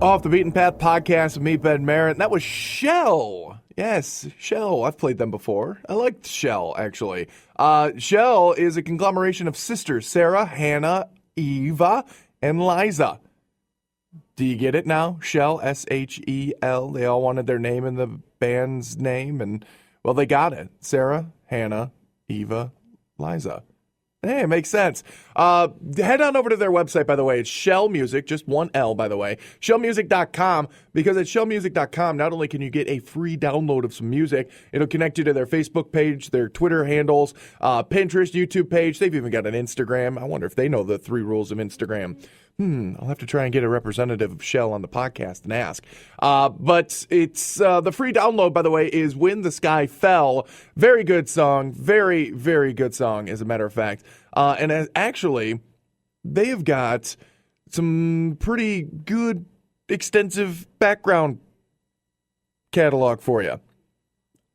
Off the Beaten Path podcast with me, Ben Merritt. And that was Shell. Yes, Shell. I've played them before. I liked Shell, actually. Shell is a conglomeration of sisters, Sarah, Hannah, Eva, and Liza. Do you get it now? Shell, S-H-E-L. They all wanted their name in the band's name, and, well, they got it. Sarah, Hannah, Eva, Liza. Hey, it makes sense. Head on over to their website, by the way. It's Shell Music, just one L, by the way. Shellmusic.com, because at shellmusic.com, not only can you get a free download of some music, it'll connect you to their Facebook page, their Twitter handles, Pinterest, YouTube page. They've even got an Instagram. I wonder if they know the 3 rules of Instagram. I'll have to try and get a representative of Shell on the podcast and ask. But it's the free download, by the way, is When the Sky Fell. Very good song. Very, very good song, as a matter of fact. And actually, they have got some pretty good, extensive background catalog for you.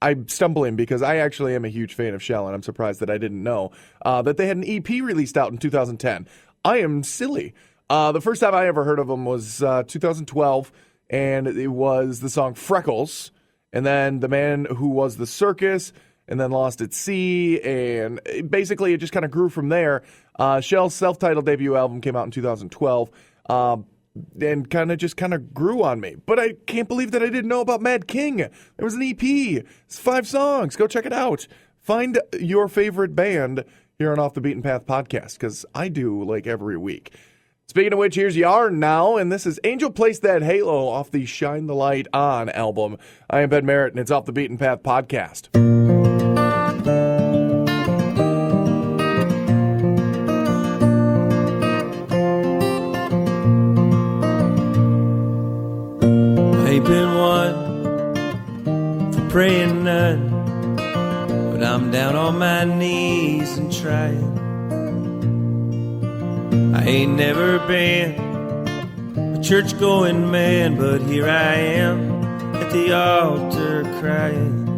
I'm stumbling because I actually am a huge fan of Shell, and I'm surprised that I didn't know that they had an EP released out in 2010. I am silly. The first time I ever heard of them was 2012, and it was the song Freckles, and then The Man Who Was the Circus, and then Lost at Sea, and basically it just kind of grew from there. Shell's self-titled debut album came out in 2012, and kind of grew on me. But I can't believe that I didn't know about Mad King. There was an EP. It's 5 songs. Go check it out. Find your favorite band here on Off the Beaten Path podcast, because I do like every week. Speaking of which, here's Yarn now, and this is Angel Placed That Halo off the Shine the Light On album. I am Ben Merritt, and it's Off the Beaten Path podcast.
I ain't been one for praying none, but I'm down on my knees and trying. I ain't never been a church-going man, but here I am at the altar crying.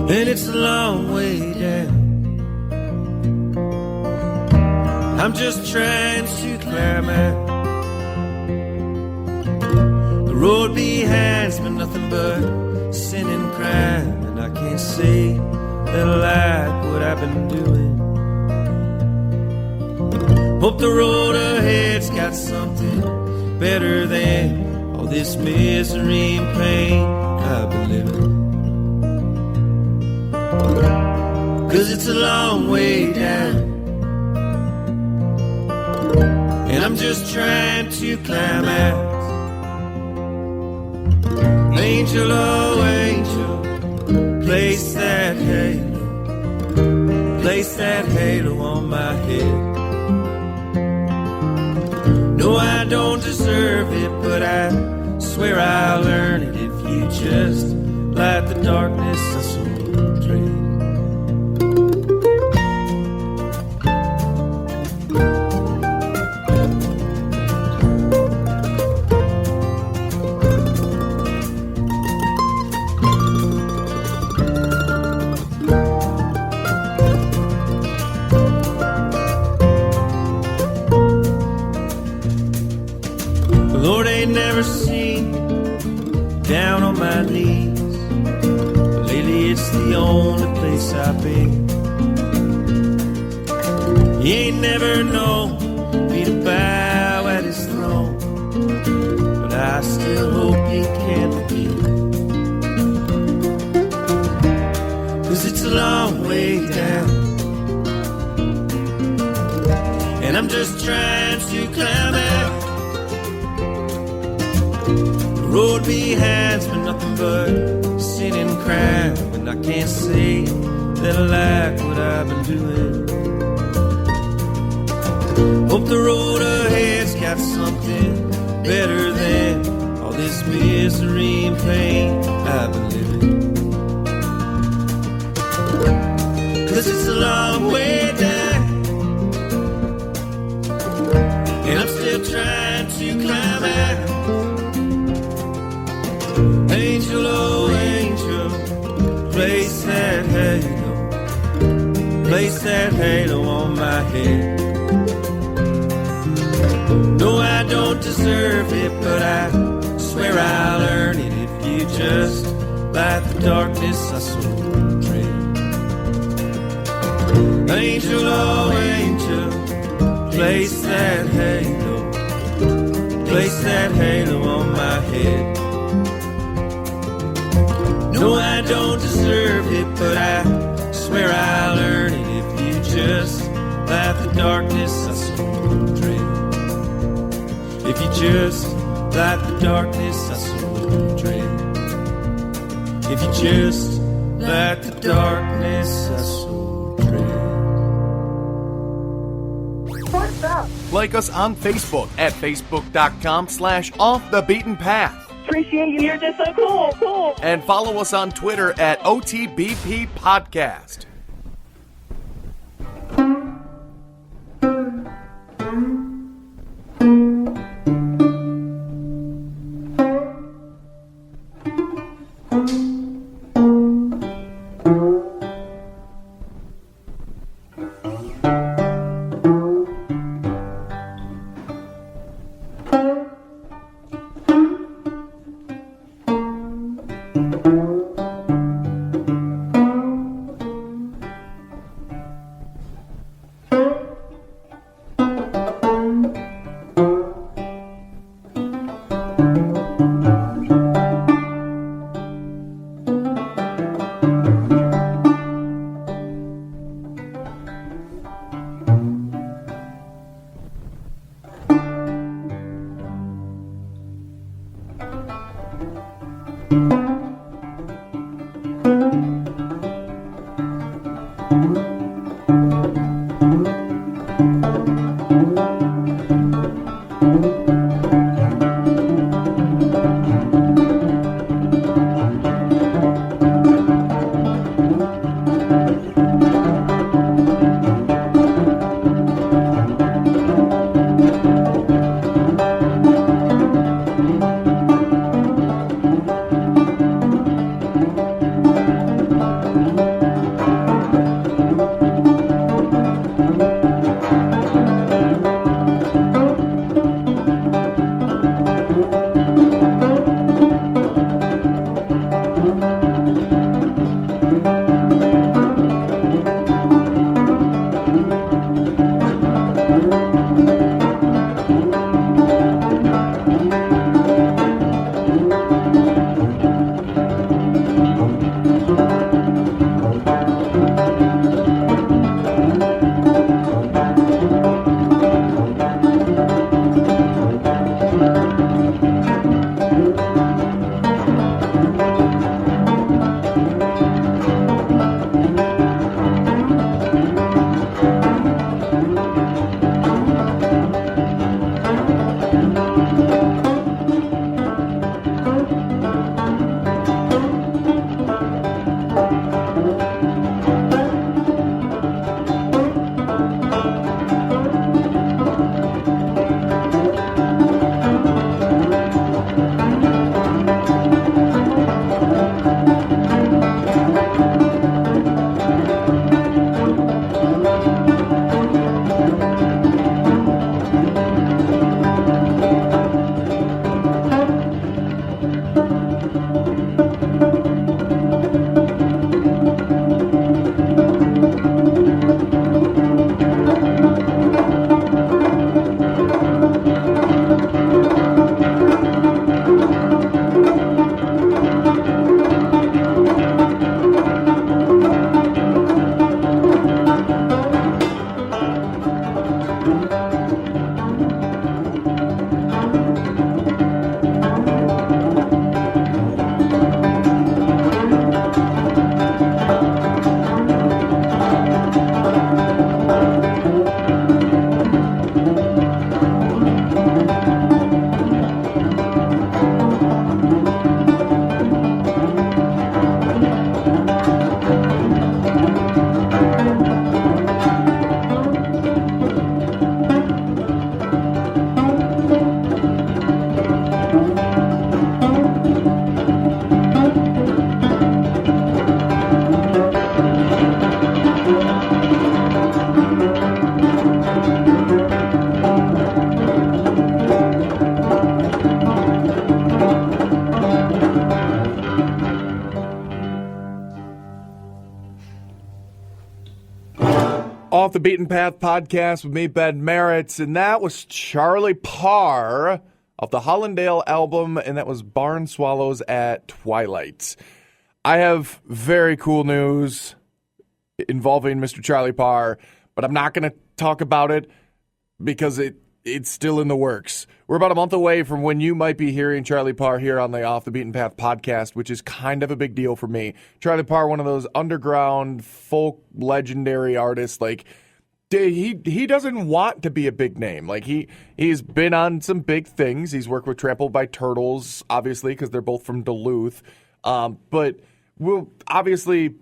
And it's a long way down. I'm just trying to climb out. The road behind's been nothing but sin and crime, and I can't say that I like what I've been doing. Hope the road ahead's got something better than all this misery and pain I've been living. 'Cause it's a long way down, and I'm just trying to climb out. Angel, oh angel, place that halo on my head. No, I don't deserve it, but I swear I'll earn it if you just light the darkness I so dread. Lord, ain't never seen me down on my knees, but lately it's the only place I've been. He ain't never known me to bow at his throne, but I still hope he can forgive. 'Cause it's a long way down, and I'm just trying to climb out. Road behind's been nothing but sin and crime, and I can't say that I like what I've been doing. Hope the road ahead's got something better than all this misery and pain I've been living. 'Cause it's a long way down, and I'm still trying to climb out. Angel, oh angel, place that halo on my head. No, I don't deserve it, but I swear I'll earn it if you just light the darkness I so dread. Angel, oh angel, place that halo on my head. No, I don't deserve it, but I swear I'll earn it if you just light the darkness I so dread. If you just light the darkness I so dread. If you just light the darkness I so dread.
What's up?
Like us on Facebook at facebook.com/offthebeatenpath.
Appreciate you. You're just so cool.
And follow us on Twitter at OTBP Podcast. Off the Beaten Path podcast with me, Ben Merritt, and that was Charlie Parr of the Hollandale album, and that was Barn Swallows at Twilight. I have very cool news involving Mr. Charlie Parr, but I'm not going to talk about it because it's still in the works. We're about a month away from when you might be hearing Charlie Parr here on the Off the Beaten Path podcast, which is kind of a big deal for me. Charlie Parr, one of those underground folk legendary artists, like he doesn't want to be a big name. Like he's been on some big things. He's worked with Trampled by Turtles, obviously, because they're both from Duluth. But we'll obviously,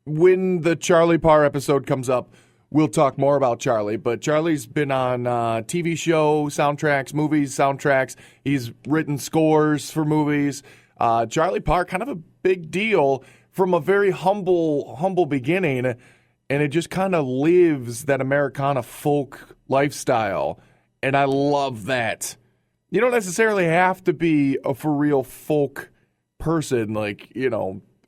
when the Charlie Parr episode comes up, we'll talk more about Charlie, but Charlie's been on TV show soundtracks, movies soundtracks. He's written scores for movies. Charlie Parr, kind of a big deal from a very humble beginning, and it just kind of lives that Americana folk lifestyle, and I love that. You don't necessarily have to be a for real folk person, like,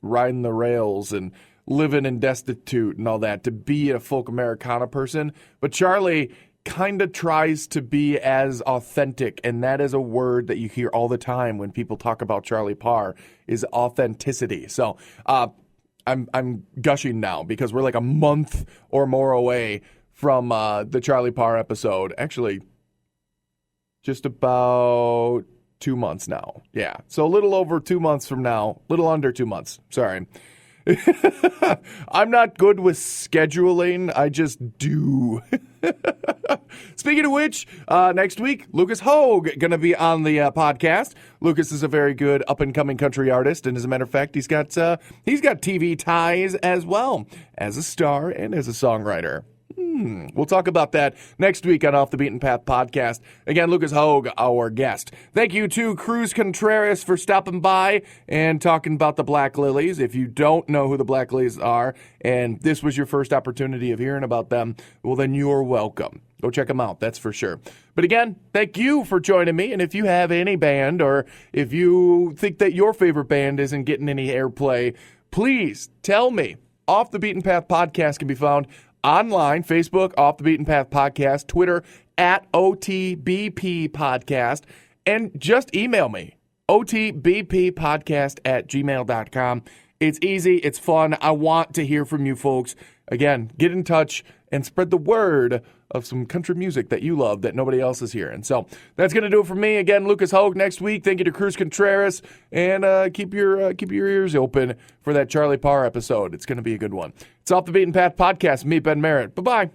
riding the rails and living in destitute and all that, to be a folk Americana person. But Charlie kind of tries to be as authentic, and that is a word that you hear all the time when people talk about Charlie Parr, is authenticity. So I'm gushing now because we're like a month or more away from the Charlie Parr episode. Actually, just about 2 months now. Yeah, so a little over 2 months from now, little under 2 months. Sorry. I'm not good with scheduling. I just do. Speaking of which, next week, Lucas Hogue going to be on the podcast. Lucas is a very good up-and-coming country artist, and as a matter of fact, he's got TV ties as well, as a star and as a songwriter. We'll talk about that next week on Off the Beaten Path podcast. Again, Lucas Hogue, our guest. Thank you to Cruz Contreras for stopping by and talking about the Black Lillies. If you don't know who the Black Lillies are, and this was your first opportunity of hearing about them, well, then you're welcome. Go check them out, that's for sure. But again, thank you for joining me. And if you have any band, or if you think that your favorite band isn't getting any airplay, please tell me. Off the Beaten Path podcast can be found online, Facebook, Off the Beaten Path Podcast, Twitter, at OTBP Podcast, and just email me, otbppodcast@gmail.com. It's easy. It's fun. I want to hear from you folks. Again, get in touch and spread the word of some country music that you love that nobody else is hearing. So that's going to do it for me. Again, Lucas Hogue next week. Thank you to Cruz Contreras, and keep your ears open for that Charlie Parr episode. It's going to be a good one. It's Off the Beaten Path podcast. Me, Ben Merritt. Bye-bye.